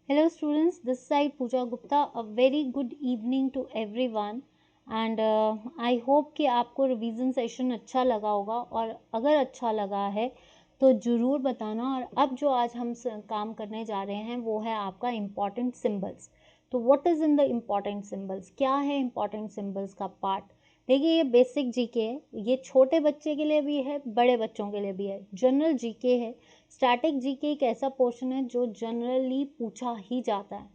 Hello students, this side Pooja Gupta. A very good evening to everyone and I hope कि आपको revision session अच्छा लगा होगा और अगर अच्छा लगा है तो ज़रूर बताना। और अब जो आज हम काम करने जा रहे हैं वो है आपका इम्पॉर्टेंट सिंबल्स। तो what is in the important symbols, क्या है इम्पॉर्टेंट सिंबल्स का पार्ट। देखिए ये बेसिक जीके है, ये छोटे बच्चे के लिए भी है, बड़े बच्चों के लिए भी है, जनरल जीके है। स्टैटिक जीके एक ऐसा पोर्शन है जो जनरली पूछा ही जाता है।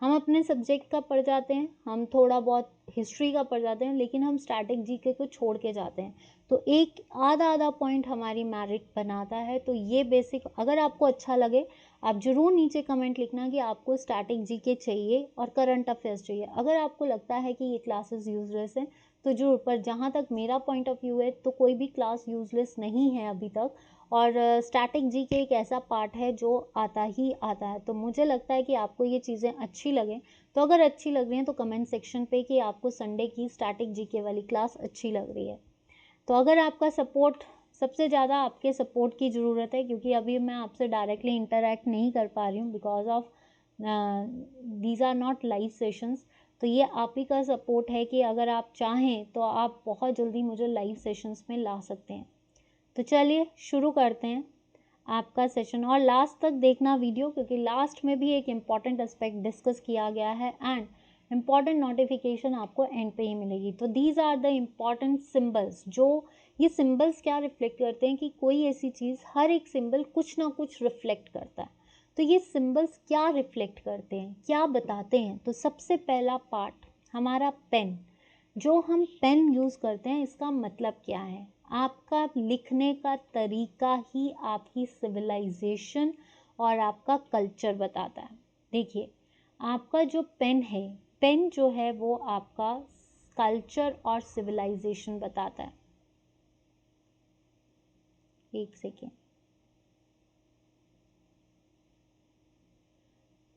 हम अपने सब्जेक्ट का पढ़ जाते हैं, हम थोड़ा बहुत हिस्ट्री का पढ़ जाते हैं, लेकिन हम स्टैटिक जीके को छोड़ के जाते हैं। तो एक आधा आधा पॉइंट हमारी मेरिट बनाता है। तो ये बेसिक अगर आपको अच्छा लगे आप ज़रूर नीचे कमेंट लिखना कि आपको स्टैटिक जीके चाहिए और करंट अफेयर्स चाहिए। अगर आपको लगता है कि ये क्लासेस यूजलेस हैं तो जरूर, पर जहाँ तक मेरा पॉइंट ऑफ व्यू है तो कोई भी क्लास यूजलेस नहीं है अभी तक। और स्टैटिक जीके एक ऐसा पार्ट है जो आता ही आता है। तो मुझे लगता है कि आपको ये चीज़ें अच्छी लगें। तो अगर अच्छी लग रही हैं तो कमेंट सेक्शन पे कि आपको संडे की स्टैटिक जीके वाली क्लास अच्छी लग रही है। तो अगर आपका सपोर्ट, सबसे ज़्यादा आपके सपोर्ट की ज़रूरत है, क्योंकि अभी मैं आपसे डायरेक्टली इंटरेक्ट नहीं कर पा रही हूँ because of these are not live sessions. तो ये आप ही का सपोर्ट है कि अगर आप चाहें तो आप बहुत जल्दी मुझे लाइव सेशंस में ला सकते हैं। तो चलिए शुरू करते हैं आपका सेशन, और लास्ट तक देखना वीडियो, क्योंकि लास्ट में भी एक इम्पॉर्टेंट एस्पेक्ट डिस्कस किया गया है एंड इम्पॉर्टेंट नोटिफिकेशन आपको एंड पे ही मिलेगी। तो these are the important symbols. जो ये सिंबल्स क्या रिफ्लेक्ट करते हैं कि कोई ऐसी चीज़, हर एक सिंबल कुछ ना कुछ रिफ्लेक्ट करता है। तो ये सिंबल्स क्या रिफ्लेक्ट करते हैं, क्या बताते हैं। तो सबसे पहला पार्ट हमारा पेन। जो हम पेन यूज़ करते हैं इसका मतलब क्या है। आपका लिखने का तरीका ही आपकी सिविलाइजेशन और आपका कल्चर बताता है। देखिए आपका जो पेन है, पेन जो है वो आपका कल्चर और सिविलाइजेशन बताता है। एक सेकेंड।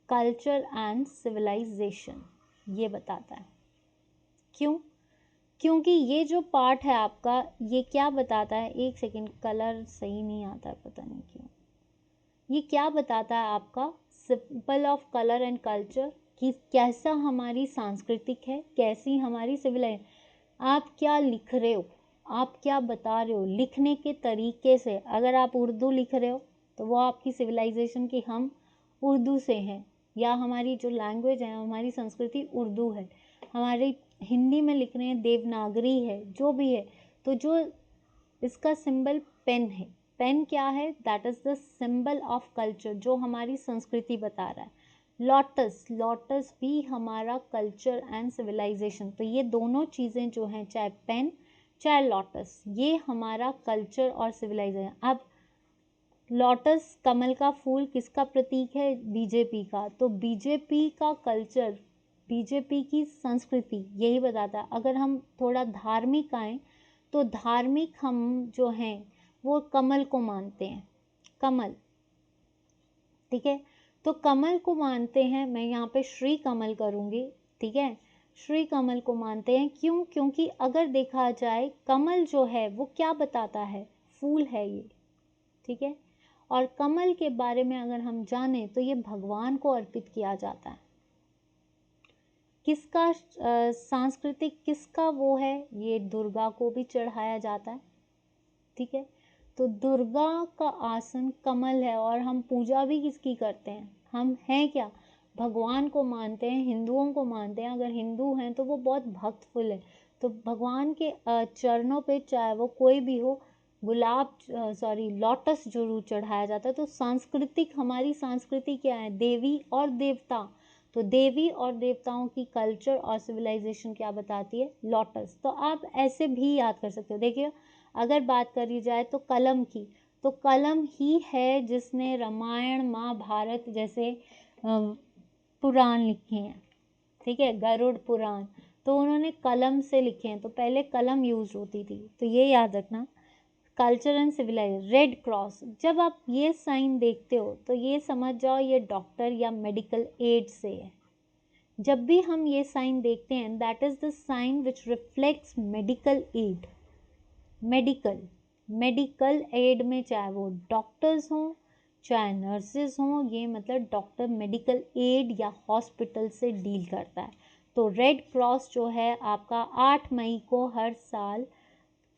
कल्चर एंड सिविलाइजेशन ये बताता है। क्यों? क्योंकि ये जो पार्ट है आपका, ये क्या बताता है। एक सेकेंड, कलर सही नहीं आता है, पता नहीं क्यों। ये क्या बताता है आपका symbol of colour and culture, कि कैसा हमारी सांस्कृतिक है, कैसी हमारी सिविलाइज। आप क्या लिख रहे हो, आप क्या बता रहे हो लिखने के तरीके से। अगर आप उर्दू लिख रहे हो तो वो आपकी सिविलाइजेशन की हम उर्दू से हैं, या हमारी जो लैंग्वेज है, हमारी संस्कृति उर्दू है। हमारी हिंदी में लिख रहे हैं देवनागरी है, जो भी है। तो जो इसका सिंबल पेन है, पेन क्या है, that is the symbol of culture, जो हमारी संस्कृति बता रहा है। लोटस, लोटस भी हमारा कल्चर एंड सिविलाइजेशन। तो ये दोनों चीज़ें जो हैं, चाहे पेन चाहे लोटस, ये हमारा कल्चर और सिविलाइजेशन। अब लोटस कमल का फूल किसका प्रतीक है, बीजेपी का। तो बीजेपी का कल्चर, बीजेपी की संस्कृति यही बताता है। अगर हम थोड़ा धार्मिक आए तो धार्मिक हम जो हैं वो कमल को मानते हैं, कमल, ठीक है। तो कमल को मानते हैं, मैं यहाँ पे श्री कमल करूँगी, ठीक है। श्री कमल को मानते हैं, क्यों? क्योंकि अगर देखा जाए कमल जो है वो क्या बताता है, फूल है ये, ठीक है। और कमल के बारे में अगर हम जाने तो ये भगवान को अर्पित किया जाता है। किसका सांस्कृतिक किसका वो है, ये दुर्गा को भी चढ़ाया जाता है, ठीक है। तो दुर्गा का आसन कमल है, और हम पूजा भी किसकी करते हैं, हम हैं क्या, भगवान को मानते हैं, हिंदुओं को मानते हैं। अगर हिंदू हैं तो वो बहुत भक्तफुल है। तो भगवान के चरणों पे चाहे वो कोई भी हो, गुलाब सॉरी लोटस जरूर चढ़ाया जाता है। तो सांस्कृतिक, हमारी संस्कृति क्या है, देवी और देवता। तो देवी और देवताओं की कल्चर और सिविलाइजेशन क्या बताती है, लोटस। तो आप ऐसे भी याद कर सकते हो। देखिए अगर बात करी जाए तो कलम की, तो कलम ही है जिसने रामायण महाभारत जैसे पुराण लिखे हैं, ठीक है, गरुड़ पुराण। तो उन्होंने कलम से लिखे हैं, तो पहले कलम यूज होती थी। तो ये याद रखना। Culture and civilisation, red cross, जब आप ये साइन देखते हो तो ये समझ जाओ ये डॉक्टर या मेडिकल एड से है। जब भी हम ये साइन देखते हैं, that is the sign which reflects medical aid. Medical, medical aid में चाहे वो डॉक्टर्स हों चाहे नर्सेज हों, ये मतलब डॉक्टर मेडिकल एड या हॉस्पिटल से डील करता है। तो रेड क्रॉस जो है आपका 8 मई को हर साल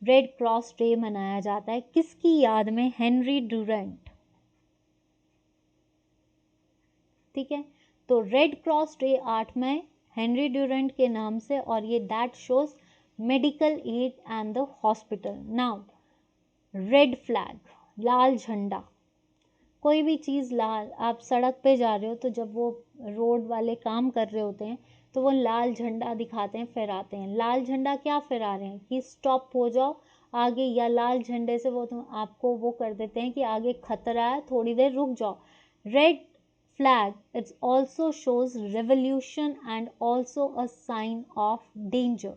रेड क्रॉस डे मनाया जाता है, किसकी याद में? Henry Durant. ठीक है, तो रेड क्रॉस डे 8 मई हेनरी ड्यूरेंट के नाम से, और ये that shows medical aid and the hospital. Now red flag, लाल झंडा, कोई भी चीज़ लाल, आप सड़क पे जा रहे हो तो जब वो रोड वाले काम कर रहे होते हैं तो वो लाल झंडा दिखाते हैं, फहराते हैं। लाल झंडा क्या फहरा रहे हैं कि स्टॉप हो जाओ आगे, या लाल झंडे से वो तुम आपको वो कर देते हैं कि आगे खतरा है, थोड़ी देर रुक जाओ। Red flag, it also shows revolution and also a sign of danger.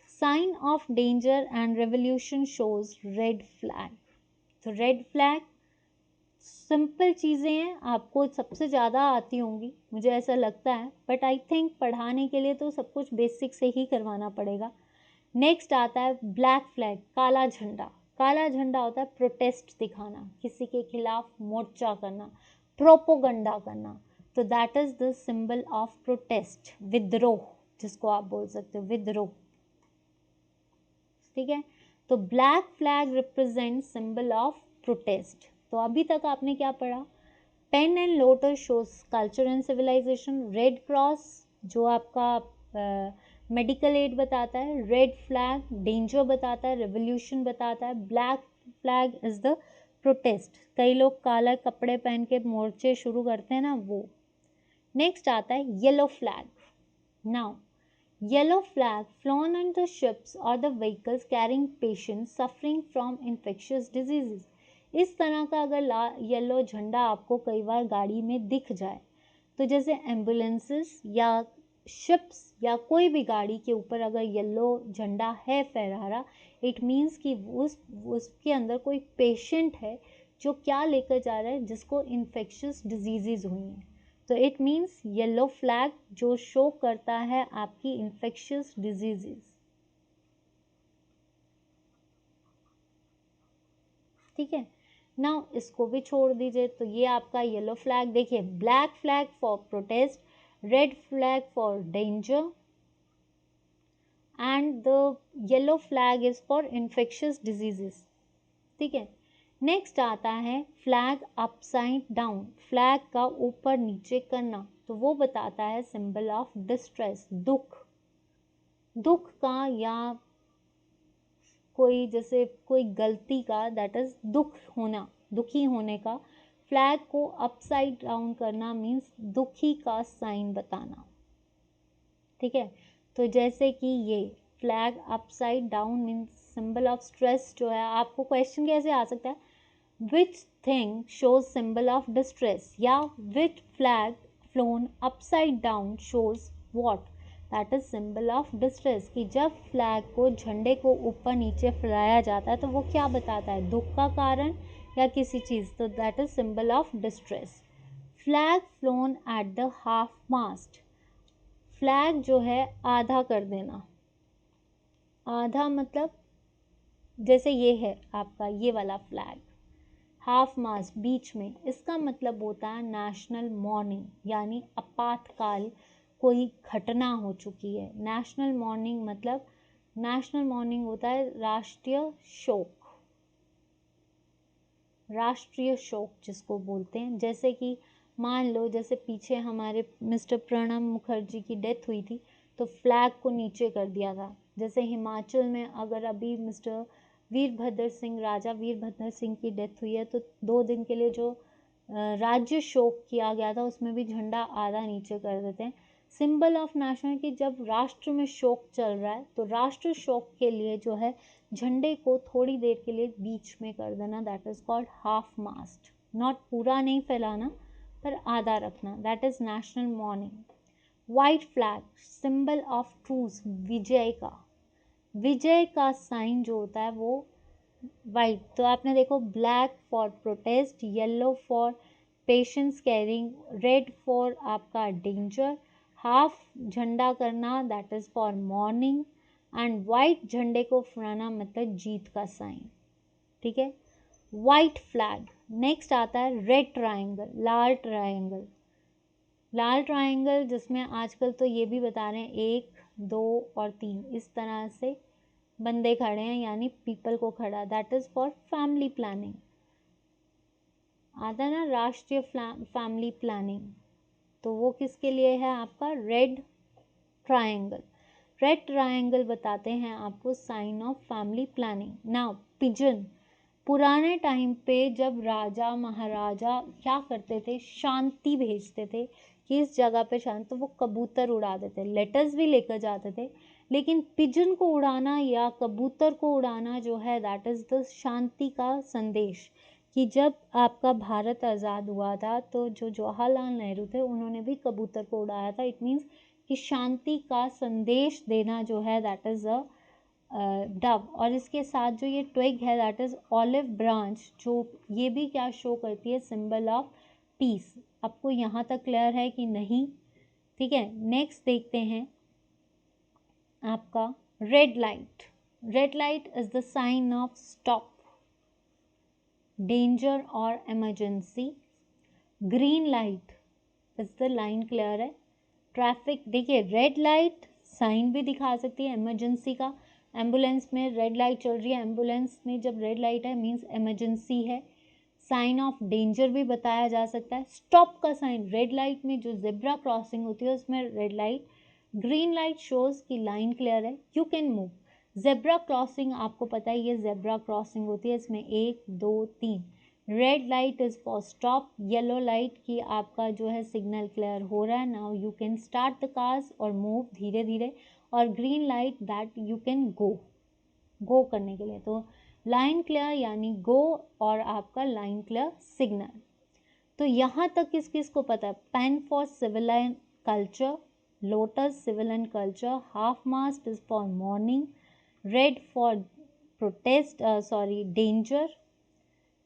Sign of danger and revolution shows red flag. तो red flag सिंपल चीज़ें हैं, आपको सबसे ज़्यादा आती होंगी मुझे ऐसा लगता है, बट आई थिंक पढ़ाने के लिए तो सब कुछ बेसिक से ही करवाना पड़ेगा। नेक्स्ट आता है ब्लैक फ्लैग, काला झंडा। काला झंडा होता है प्रोटेस्ट दिखाना, किसी के खिलाफ मोर्चा करना, प्रोपोगंडा करना। तो that is the symbol of protest, विद्रोह जिसको आप बोल सकते हो, विद्रोह। ठीक है, तो black flag represent symbol of protest. तो अभी तक आपने क्या पढ़ा? Pen and lotus shows culture and civilisation, red cross जो आपका मेडिकल एड बताता है, रेड फ्लैग डेंजर बताता है, रेवोल्यूशन बताता है, black flag is the protest. कई लोग काला कपड़े पहन के मोर्चे शुरू करते हैं ना, वो। नेक्स्ट आता है yellow flag. Now yellow flag flown on the ships or the vehicles carrying patients suffering from infectious diseases. इस तरह का अगर येलो झंडा आपको कई बार गाड़ी में दिख जाए, तो जैसे एम्बुलेंसेस या शिप्स या कोई भी गाड़ी के ऊपर अगर येलो झंडा है फहरा रहा, इट मीन्स कि उसके अंदर कोई पेशेंट है जो क्या लेकर जा रहा है, जिसको इन्फेक्शियस डिजीजेज हुई हैं। तो इट मीन्स येलो फ्लैग जो शो करता है आपकी इन्फेक्शियस डिजीजेस। ठीक है, नाउ इसको भी छोड़ दीजिए। तो ये आपका येलो फ्लैग देखिए, black flag for protest, red flag for danger and the yellow flag is for infectious diseases. ठीक है, नेक्स्ट आता है फ्लैग अपसाइड डाउन, फ्लैग का ऊपर नीचे करना। तो वो बताता है सिंबल ऑफ डिस्ट्रेस, दुख, दुख का, या कोई जैसे कोई गलती का, दैट इज दुख होना, दुखी होने का। फ्लैग को अपसाइड डाउन करना मीन्स दुखी का साइन बताना। ठीक है, तो जैसे कि ये flag upside down means symbol of stress जो है, आपको क्वेश्चन कैसे आ सकता है, which thing shows symbol of distress, या which flag flown upside down shows what, that is symbol of distress. कि जब फ्लैग को, झंडे को ऊपर नीचे फैलाया जाता है तो वो क्या बताता है, दुख का कारण या किसी चीज़, तो that is symbol of distress. Flag flown at the half mast, flag जो है आधा कर देना। आधा मतलब जैसे ये है आपका ये वाला फ्लैग, हाफ मास्ट बीच में, इसका मतलब होता है नेशनल मॉर्निंग, यानी आपातकाल कोई घटना हो चुकी है। नेशनल मॉर्निंग मतलब, नेशनल मॉर्निंग होता है राष्ट्रीय शोक, राष्ट्रीय शोक जिसको बोलते हैं। जैसे कि मान लो जैसे पीछे हमारे मिस्टर प्रणब मुखर्जी की डेथ हुई थी, तो फ्लैग को नीचे कर दिया था। जैसे हिमाचल में अगर अभी मिस्टर वीरभद्र सिंह, राजा वीरभद्र सिंह की डेथ हुई है, तो 2 दिन के लिए जो राज्य शोक किया गया था, उसमें भी झंडा आधा नीचे कर देते हैं। सिंबल ऑफ नेशनल की जब राष्ट्र में शोक चल रहा है, तो राष्ट्र शोक के लिए जो है झंडे को थोड़ी देर के लिए बीच में कर देना, that is called half mast. Not पूरा नहीं फैलाना, पर आधा रखना, that is national mourning. White flag symbol of truce, विजय का, विजय का साइन जो होता है वो वाइट। तो आपने देखो, black for protest, yellow for patience carrying, red for आपका डेंजर, हाफ झंडा करना that is for morning, and white झंडे को फहराना मतलब जीत का साइन। ठीक है, वाइट फ्लैग नेक्स्ट आता है रेड ट्राइंगल, लाल ट्राइंगल। लाल ट्राइंगल जिसमें आजकल तो ये भी बता रहे हैं 1, 2 और 3 इस तरह से बंदे खड़े हैं, यानी पीपल को खड़ा, that is for family planning. आता है ना राष्ट्रीय फैमिली प्लानिंग, तो वो किसके लिए है आपका रेड ट्रायंगल। रेड ट्रायंगल बताते हैं आपको sign of family planning. Now pigeon, पुराने टाइम पे जब राजा महाराजा क्या करते थे, शांति भेजते थे कि इस जगह पे शांति, तो वो कबूतर उड़ा देते, लेटर्स भी लेकर जाते थे, लेकिन पिजन को उड़ाना या कबूतर को उड़ाना जो है दैट इज़ द शांति का संदेश। कि जब आपका भारत आज़ाद हुआ था तो जो जवाहरलाल नेहरू थे उन्होंने भी कबूतर को उड़ाया था। इट मीन्स कि शांति का संदेश देना जो है दैट इज़ अ डव। और इसके साथ जो ये ट्विग है दैट इज़ ऑलिव ब्रांच, जो ये भी क्या शो करती है, सिंबल ऑफ पीस। आपको यहाँ तक क्लियर है कि नहीं? ठीक है, नेक्स्ट देखते हैं आपका red light. Red light is the sign of stop, danger और emergency. Green light is the line clear है, ट्रैफिक। देखिए रेड लाइट साइन भी दिखा सकती है इमरजेंसी का, एम्बुलेंस में रेड लाइट चल रही है, एम्बुलेंस में जब रेड लाइट है मीन्स इमरजेंसी है। साइन ऑफ डेंजर भी बताया जा सकता है। स्टॉप का साइन रेड लाइट में जो जेब्रा क्रॉसिंग होती है उसमें red light, green light shows की लाइन क्लियर है, you can move. Zebra crossing आपको पता है ये जेब्रा क्रॉसिंग होती है, इसमें 1, 2, 3। Red light is for stop, yellow light की आपका जो है सिग्नल क्लियर हो रहा है, now you can start the cars और मूव धीरे धीरे। और green light that you can go करने के लिए, तो लाइन क्लियर यानी गो और आपका लाइन क्लियर सिग्नल। तो यहाँ तक किस किस को पता है? Pen for civil and culture, lotus civil and culture, half mast is for mourning, red for protest danger,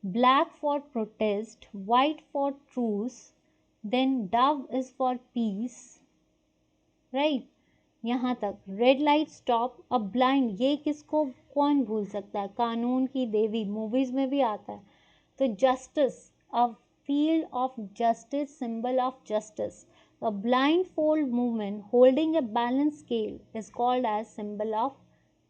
black for protest, white for truce, then dove is for peace, right? यहाँ तक रेड लाइट स्टॉप। अब blind, ये किसको कौन भूल सकता है, कानून की देवी, मूवीज में भी आता है। तो justice, a field of justice, symbol of justice. A blindfold movement holding a balance scale is called as symbol of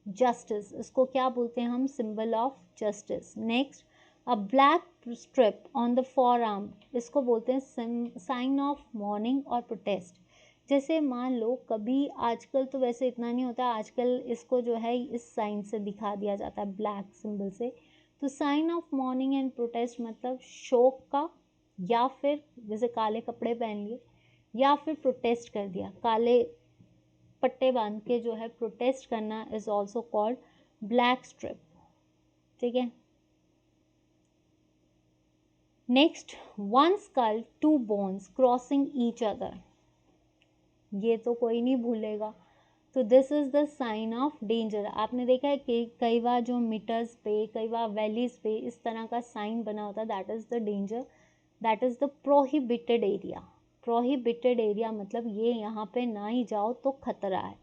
justice. इसको क्या बोलते हैं हम? Symbol of justice. Next, a black strip on the forearm, इसको बोलते हैं sign of mourning और protest. जैसे मान लो कभी, आजकल तो वैसे इतना नहीं होता, आजकल इसको जो है इस साइन से दिखा दिया जाता है, ब्लैक सिंबल से। तो sign of mourning and protest मतलब शोक का, या फिर जैसे काले कपड़े पहन लिए, या फिर प्रोटेस्ट कर दिया, काले पट्टे बांध के जो है प्रोटेस्ट करना is also called black strip. ठीक है, next, one skull two bones crossing each other, ये तो कोई नहीं भूलेगा। तो this is the sign of danger. आपने देखा है कि कई बार जो मीटर्स पे, कई बार वैलीज पे इस तरह का साइन बना होता है, that is the danger, that is the prohibited area. Prohibited area मतलब ये यहाँ पे ना ही जाओ तो खतरा है।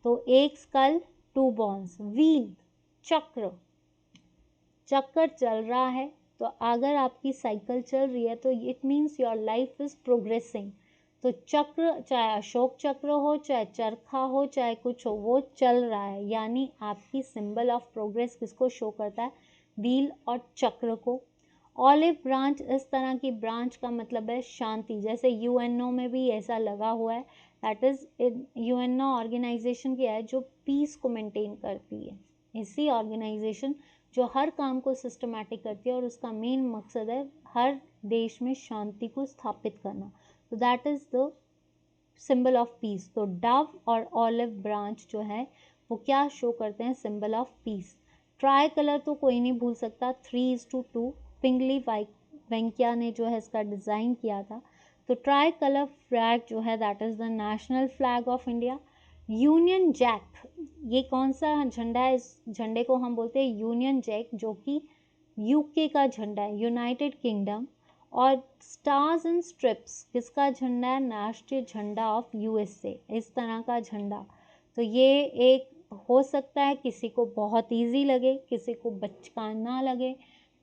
तो एक स्कल टू बोन्स, व्हील चक्र, चक्कर चल रहा है, तो अगर आपकी साइकिल चल रही है तो it means your life is progressing. तो चक्र, चाहे अशोक चक्र हो, चाहे चरखा हो, चाहे कुछ हो, वो चल रहा है, यानी आपकी सिंबल ऑफ प्रोग्रेस किसको शो करता है? व्हील और चक्र को। ऑलिव ब्रांच, इस तरह की ब्रांच का मतलब है शांति, जैसे यूएनओ में भी ऐसा लगा हुआ है, दैट इज यूएनओ ऑर्गेनाइजेशन क्या है, जो पीस को मेंटेन करती है। इसी ऑर्गेनाइजेशन जो हर काम को सिस्टमैटिक करती है और उसका मेन मकसद है हर देश में शांति को स्थापित करना। तो that is the symbol of peace. तो डव और ऑलिव ब्रांच जो है वो क्या शो करते हैं? Symbol of peace. Try colour तो कोई नहीं भूल सकता, 3:2, पिंगली वेंकैया ने जो है इसका डिज़ाइन किया था। तो ट्राई कलर फ्लैग जो है that is the national flag of India. Union Jack, ये कौन सा झंडा है? इस झंडे को हम बोलते हैं यूनियन जैक, जो कि यूके का झंडा है, यूनाइटेड किंगडम। और स्टार्स एंड स्ट्रिप्स किसका झंडा है? राष्ट्रीय झंडा ऑफ यूएसए, इस तरह का झंडा। तो ये एक हो सकता है किसी को बहुत इजी लगे, किसी को बचकाना लगे,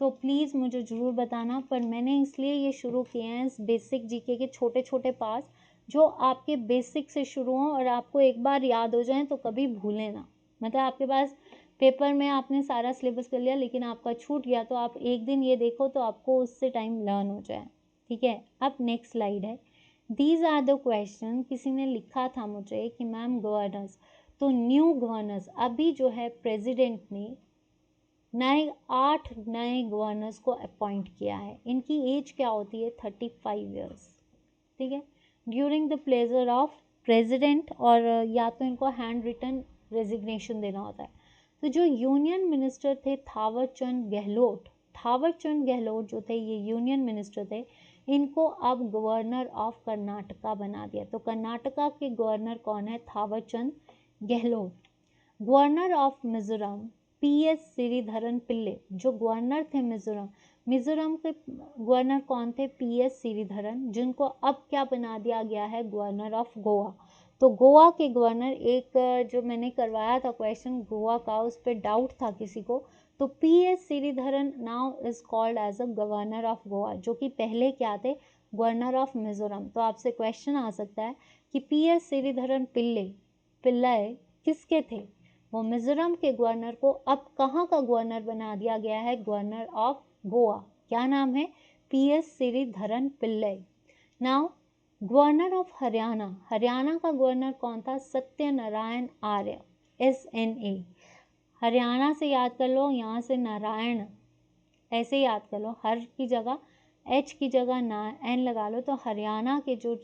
तो प्लीज़ मुझे ज़रूर बताना। पर मैंने इसलिए ये शुरू किए हैं इस बेसिक जीके के छोटे छोटे पार्ट्स, जो आपके बेसिक से शुरू हों और आपको एक बार याद हो जाएं तो कभी भूलें ना। मतलब आपके पास पेपर में आपने सारा सिलेबस कर लिया लेकिन आपका छूट गया, तो आप एक दिन ये देखो तो आपको उससे टाइम लर्न हो जाए, ठीक है। अब नेक्स्ट स्लाइड है, दीज आर द क्वेश्चन। किसी ने लिखा था मुझे कि मैम गवर्नर्स, तो न्यू गवर्नर्स, अभी जो है प्रेसिडेंट ने 8 नए गवर्नर्स को अपॉइंट किया है। इनकी एज क्या होती है? 35 ईयर्स, ठीक है। During the pleasure of president, और या तो इनको हैंड रिटन रेजिग्नेशन देना होता है। तो जो यूनियन मिनिस्टर थे थावर चंद गहलोत, थावर चंद गहलोत जो थे ये यूनियन मिनिस्टर थे, इनको अब गवर्नर ऑफ कर्नाटका बना दिया। तो कर्नाटका के गवर्नर कौन है? Thawar Chand Gehlot. Governor of Mizoram PS Sreedharan Pillai, जो गवर्नर थे मिजोरम, मिजोरम के गवर्नर कौन थे? PS श्रीधरन, जिनको अब क्या बना दिया गया है? Governor of Goa. तो गोवा के गवर्नर, एक जो मैंने करवाया था क्वेश्चन गोवा का, उस पर डाउट था किसी को, तो PS Sreedharan now is called as a governor of Goa, जो कि पहले क्या थे? Governor of Mizoram. तो आपसे क्वेश्चन आ सकता है कि PS श्रीधरन पिल्लई किसके थे? वो मिजोरम के गवर्नर को अब कहाँ का गवर्नर बना दिया गया है? Governor of Goa. क्या नाम है? PS Sreedharan Pillai. Now governor of Haryana, Haryana का गवर्नर कौन था? सत्यनारायण आर्य, SNA। हरियाणा से याद कर लो, यहाँ से नारायण ऐसे याद कर लो, हर की जगह H की जगह ना N लगा लो। तो हरियाणा के जो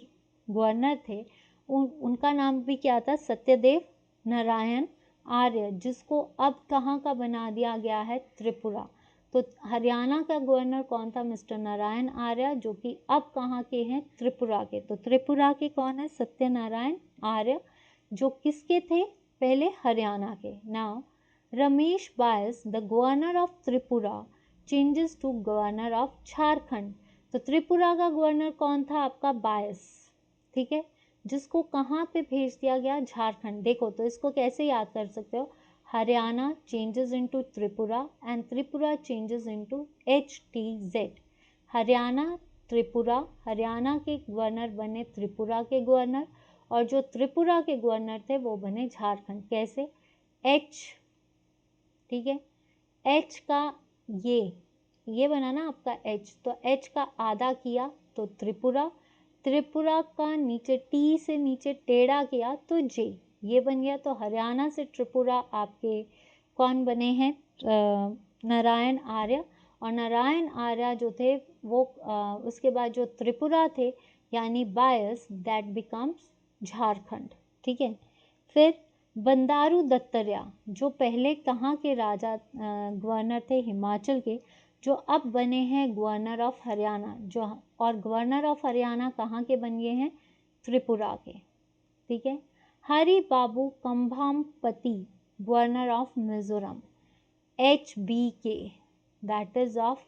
गवर्नर थे उनका नाम भी क्या था? सत्यदेव नारायण आर्य, जिसको अब कहाँ का बना दिया गया है? त्रिपुरा। तो हरियाणा का गवर्नर कौन था? मिस्टर नारायण आर्य, जो कि अब कहाँ के हैं? त्रिपुरा के। तो त्रिपुरा के कौन है? सत्यनारायण आर्य, जो किसके थे? पहले हरियाणा के। Now Ramesh Bais the governor of Tripura changes to governor of Jharkhand. तो त्रिपुरा का गवर्नर कौन था? आपका बायस, ठीक है, जिसको कहाँ पे भेज दिया गया? झारखंड। देखो तो इसको कैसे याद कर सकते हो? Haryana changes into Tripura and Tripura changes into HTZ। Haryana Tripura, Haryana के गवर्नर बने त्रिपुरा के गवर्नर, और जो त्रिपुरा के गवर्नर थे वो बने झारखंड। कैसे? H, ठीक है, H का ये बना ना आपका H, तो H का आधा किया तो त्रिपुरा, त्रिपुरा का नीचे T से नीचे टेढ़ा किया तो J, ये बन गया। तो हरियाणा से त्रिपुरा आपके कौन बने हैं? नारायण आर्य। और नारायण आर्य जो थे वो उसके बाद जो त्रिपुरा थे यानी बायस, दैट बिकम्स झारखंड, ठीक है। फिर बंदारू दत्तात्रेय, जो पहले कहाँ के राजा गवर्नर थे? हिमाचल के, जो अब बने हैं गवर्नर ऑफ हरियाणा। जो और गवर्नर ऑफ हरियाणा कहाँ के बन गए हैं? त्रिपुरा के, ठीक है। Hari Babu Kambhampati governor of Mizoram, HBK, that is of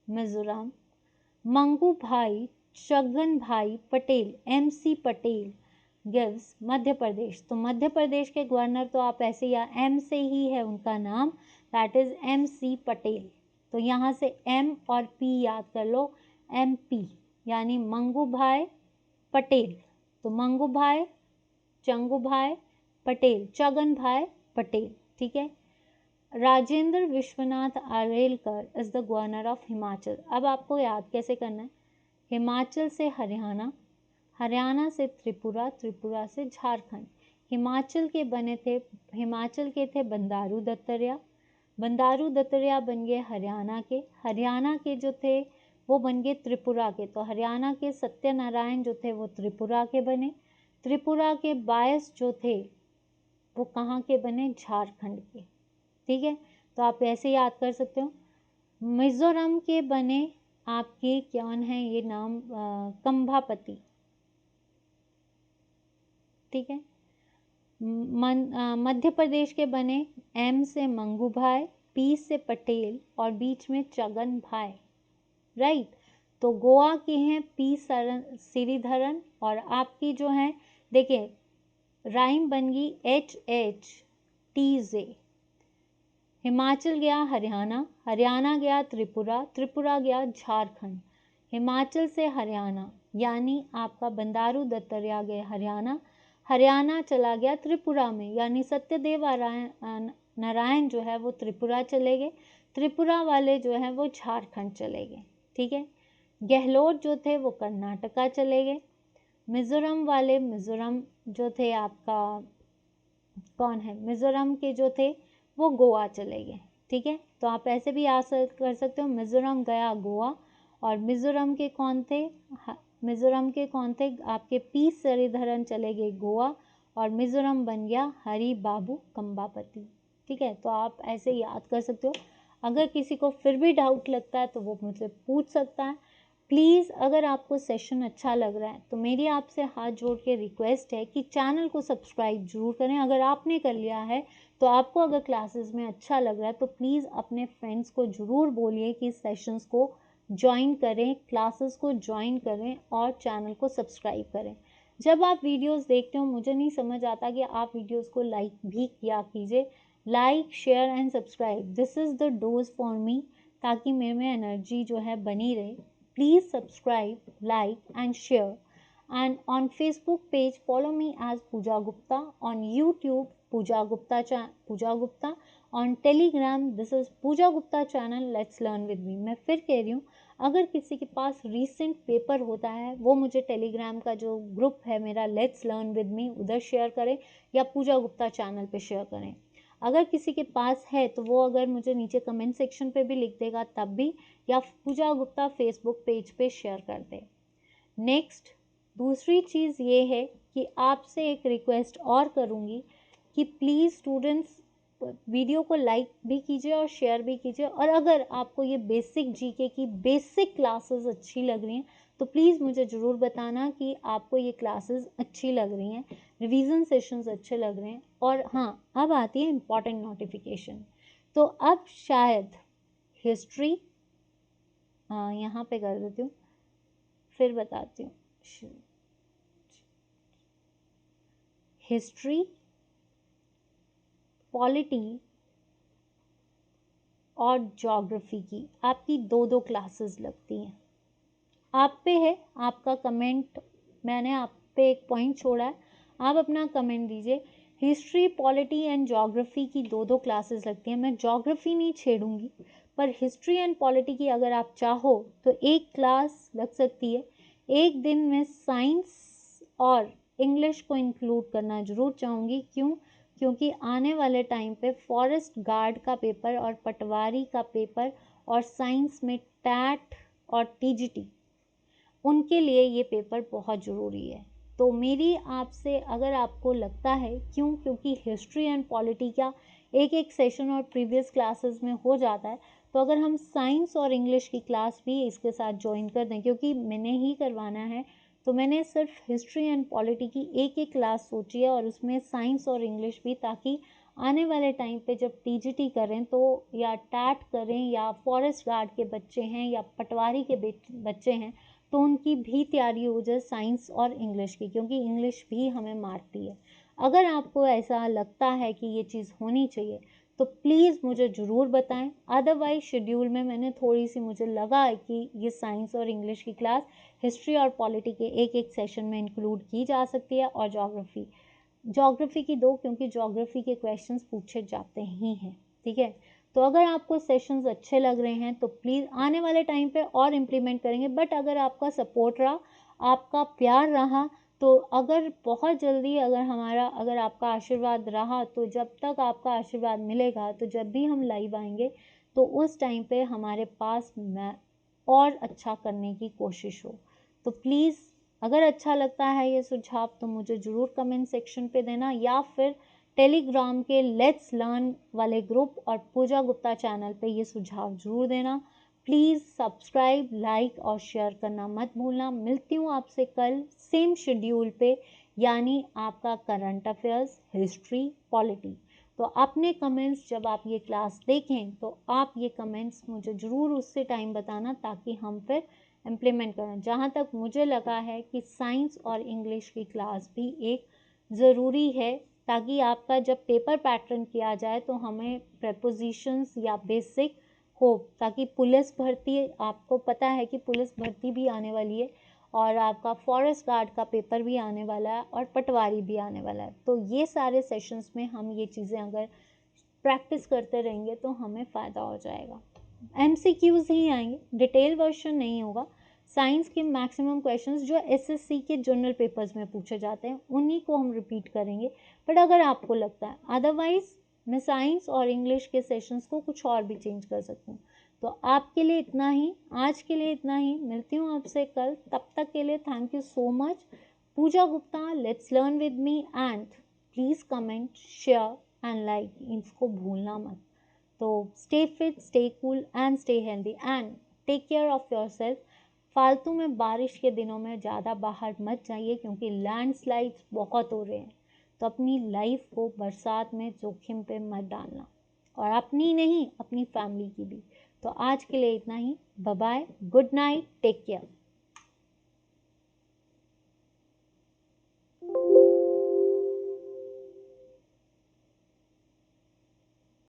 Mizoram. Mangubhai Chhaganbhai Patel, MC Patel gives Madhya Pradesh. तो मध्य प्रदेश के गवर्नर तो आप ऐसे या M से ही है उनका नाम, दैट इज MC पटेल। तो यहाँ से M और P याद कर लो, MP यानी मंगू भाई पटेल। तो मंगू भाई, चंगू भाई पटेल, चगन भाई पटेल, ठीक है। Rajendra Vishwanath Arlekar is the governor of Himachal. अब आपको याद कैसे करना है? हिमाचल से हरियाणा, हरियाणा से त्रिपुरा, त्रिपुरा से झारखंड। हिमाचल के थे बंदारू दत्तात्रेय, बंदारू दत्तात्रेय बन गए हरियाणा के, हरियाणा के जो थे वो बन गए त्रिपुरा के। तो हरियाणा के सत्यनारायण जो थे वो त्रिपुरा के बने, त्रिपुरा के बायस जो थे वो कहाँ के बने? झारखंड के, ठीक है। तो आप ऐसे याद कर सकते हो। मिजोरम के बने आपके कौन है? ये नाम कंभापति, ठीक है। मध्य प्रदेश के बने M से मंगू भाई, P से पटेल और बीच में चगन भाई, राइट। तो गोवा के हैं P श्रीधरन, और आपकी जो है देखिए राइम बन गई HHTZ, हिमाचल गया हरियाणा, हरियाणा गया त्रिपुरा, त्रिपुरा गया झारखंड। हिमाचल से हरियाणा यानी आपका बंडारू दत्तात्रेय गए हरियाणा, हरियाणा चला गया त्रिपुरा में यानी सत्यदेव नारायण जो है वो त्रिपुरा चले गए, त्रिपुरा वाले जो है वो झारखंड चले गए। ठीक है, गहलोत जो थे वो कर्नाटका चले गए, मिजोरम वाले मिजोरम जो थे आपका कौन है, मिजोरम के जो थे वो गोवा चले गए। ठीक है, तो आप ऐसे भी कर सकते हो, मिजोरम गया गोवा, और मिजोरम के कौन थे, मिजोरम के कौन थे आपके पी श्रीधरन चले गए गोवा, और मिजोरम बन गया हरि बाबू कंबापति। ठीक है, तो आप ऐसे याद कर सकते हो। अगर किसी को फिर भी डाउट लगता है तो वो मुझसे पूछ सकता है। प्लीज़ अगर आपको सेशन अच्छा लग रहा है तो मेरी आपसे हाथ जोड़ के रिक्वेस्ट है कि चैनल को सब्सक्राइब जरूर करें। अगर आपने कर लिया है तो आपको अगर क्लासेस में अच्छा लग रहा है तो प्लीज़ अपने फ्रेंड्स को ज़रूर बोलिए कि सेशंस को ज्वाइन करें, क्लासेस को ज्वाइन करें और चैनल को सब्सक्राइब करें। जब आप वीडियोस देखते हो मुझे नहीं समझ आता कि आप वीडियोस को लाइक भी किया कीजिए। Like share and subscribe, this is the dose for me, ताकि मेरे में एनर्जी जो है बनी रहे। Please subscribe, like and share. And on Facebook page, follow me as Pooja Gupta. On YouTube, Pooja Gupta. On Telegram, this is Pooja Gupta channel. Let's learn with me. मैं फिर कह रही हूँ, अगर किसी के पास recent पेपर होता है वो मुझे टेलीग्राम का जो ग्रुप है मेरा Let's Learn with me उधर शेयर करें या पूजा गुप्ता चैनल पे शेयर करें। अगर किसी के पास है तो वो अगर मुझे नीचे कमेंट सेक्शन पे भी लिख देगा तब भी, या पूजा गुप्ता फेसबुक पेज पे शेयर कर दे। नेक्स्ट दूसरी चीज़ ये है कि आपसे एक रिक्वेस्ट और करूँगी कि प्लीज़ स्टूडेंट्स वीडियो को लाइक भी कीजिए और शेयर भी कीजिए। और अगर आपको ये बेसिक जीके की बेसिक क्लासेस अच्छी लग रही हैं तो प्लीज़ मुझे ज़रूर बताना कि आपको ये क्लासेस अच्छी लग रही हैं, रिवीजन सेशंस अच्छे लग रहे हैं। और हाँ, अब आती है इम्पॉर्टेंट नोटिफिकेशन। तो अब शायद हिस्ट्री यहाँ पे कर देती हूँ, फिर बताती हूँ। हिस्ट्री, पॉलिटी और ज्योग्राफी की आपकी दो क्लासेस लगती हैं। आप पे है आपका कमेंट, मैंने आप पे एक पॉइंट छोड़ा है, आप अपना कमेंट दीजिए। हिस्ट्री, पॉलिटी एंड ज्योग्राफी की दो क्लासेस लगती हैं। मैं ज्योग्राफी नहीं छेड़ूंगी, पर हिस्ट्री एंड पॉलिटी की अगर आप चाहो तो एक क्लास लग सकती है। एक दिन में साइंस और इंग्लिश को इंक्लूड करना ज़रूर चाहूँगी। क्यों? क्योंकि आने वाले टाइम पे फॉरेस्ट गार्ड का पेपर और पटवारी का पेपर और साइंस में टैट और टीजीटी, उनके लिए ये पेपर बहुत ज़रूरी है। तो मेरी आपसे, अगर आपको लगता है, क्योंकि हिस्ट्री एंड पॉलिटी का एक सेशन और प्रीवियस क्लासेस में हो जाता है, तो अगर हम साइंस और इंग्लिश की क्लास भी इसके साथ ज्वाइन कर दें, क्योंकि मैंने ही करवाना है तो मैंने सिर्फ हिस्ट्री एंड पॉलिटी की एक क्लास सोची है और उसमें साइंस और इंग्लिश भी, ताकि आने वाले टाइम पे जब टीजीटी करें तो, या टैट करें, या फॉरेस्ट गार्ड के बच्चे हैं या पटवारी के बच्चे हैं तो उनकी भी तैयारी हो जाए साइंस और इंग्लिश की, क्योंकि इंग्लिश भी हमें मारती है। अगर आपको ऐसा लगता है कि ये चीज़ होनी चाहिए तो प्लीज़ मुझे ज़रूर बताएं। अदरवाइज शेड्यूल में मैंने थोड़ी सी, मुझे लगा है कि ये साइंस और इंग्लिश की क्लास हिस्ट्री और पॉलिटी के एक सेशन में इंक्लूड की जा सकती है, और ज्योग्राफी की दो, क्योंकि ज्योग्राफी के क्वेश्चंस पूछे जाते ही हैं। ठीक है, तो अगर आपको सेशंस अच्छे लग रहे हैं तो प्लीज़ आने वाले टाइम पे और इम्प्लीमेंट करेंगे। बट अगर आपका सपोर्ट रहा, आपका प्यार रहा, तो अगर बहुत जल्दी अगर आपका आशीर्वाद रहा, तो जब तक आपका आशीर्वाद मिलेगा, तो जब भी हम लाइव आएंगे तो उस टाइम पे हमारे पास और अच्छा करने की कोशिश हो। तो प्लीज़ अगर अच्छा लगता है ये सुझाव तो मुझे ज़रूर कमेंट सेक्शन पे देना, या फिर टेलीग्राम के लेट्स लर्न वाले ग्रुप और पूजा गुप्ता चैनल पे ये सुझाव ज़रूर देना। प्लीज़ सब्सक्राइब, लाइक और शेयर करना मत भूलना। मिलती हूँ आपसे कल सेम शेड्यूल पे, यानी आपका करंट अफेयर्स, हिस्ट्री, पॉलिटी। तो अपने कमेंट्स जब आप ये क्लास देखें तो आप ये कमेंट्स मुझे ज़रूर उससे टाइम बताना, ताकि हम फिर इम्प्लीमेंट करें। जहाँ तक मुझे लगा है कि साइंस और इंग्लिश की क्लास भी एक ज़रूरी है ताकि आपका जब पेपर पैटर्न किया जाए तो हमें प्रेपोजिशंस या बेसिक हो, ताकि पुलिस भर्ती, आपको पता है कि पुलिस भर्ती भी आने वाली है और आपका फॉरेस्ट गार्ड का पेपर भी आने वाला है और पटवारी भी आने वाला है। तो ये सारे सेशंस में हम ये चीज़ें अगर प्रैक्टिस करते रहेंगे तो हमें फ़ायदा हो जाएगा। MCQs ही आएंगे, डिटेल वर्जन नहीं होगा। साइंस के मैक्सिमम क्वेश्चंस जो SSC के जनरल पेपर्स में पूछे जाते हैं उन्हीं को हम रिपीट करेंगे। बट अगर आपको लगता है अदरवाइज, मैं साइंस और इंग्लिश के सेशंस को कुछ और भी चेंज कर सकती हूँ। तो आपके लिए इतना ही, आज के लिए इतना ही, मिलती हूँ आपसे कल। तब तक के लिए thank you so much. Pooja Gupta, let's learn with me, and please comment, share and like, इसको भूलना मत। तो stay fit, stay cool and stay healthy and take care of yourself. फालतू में बारिश के दिनों में ज़्यादा बाहर मत जाइए क्योंकि लैंडस्लाइड्स बहुत हो रहे हैं। तो अपनी लाइफ को बरसात में जोखिम पे मत डालना, और अपनी नहीं, अपनी फैमिली की भी। तो आज के लिए इतना ही। Bye bye, good night, take care.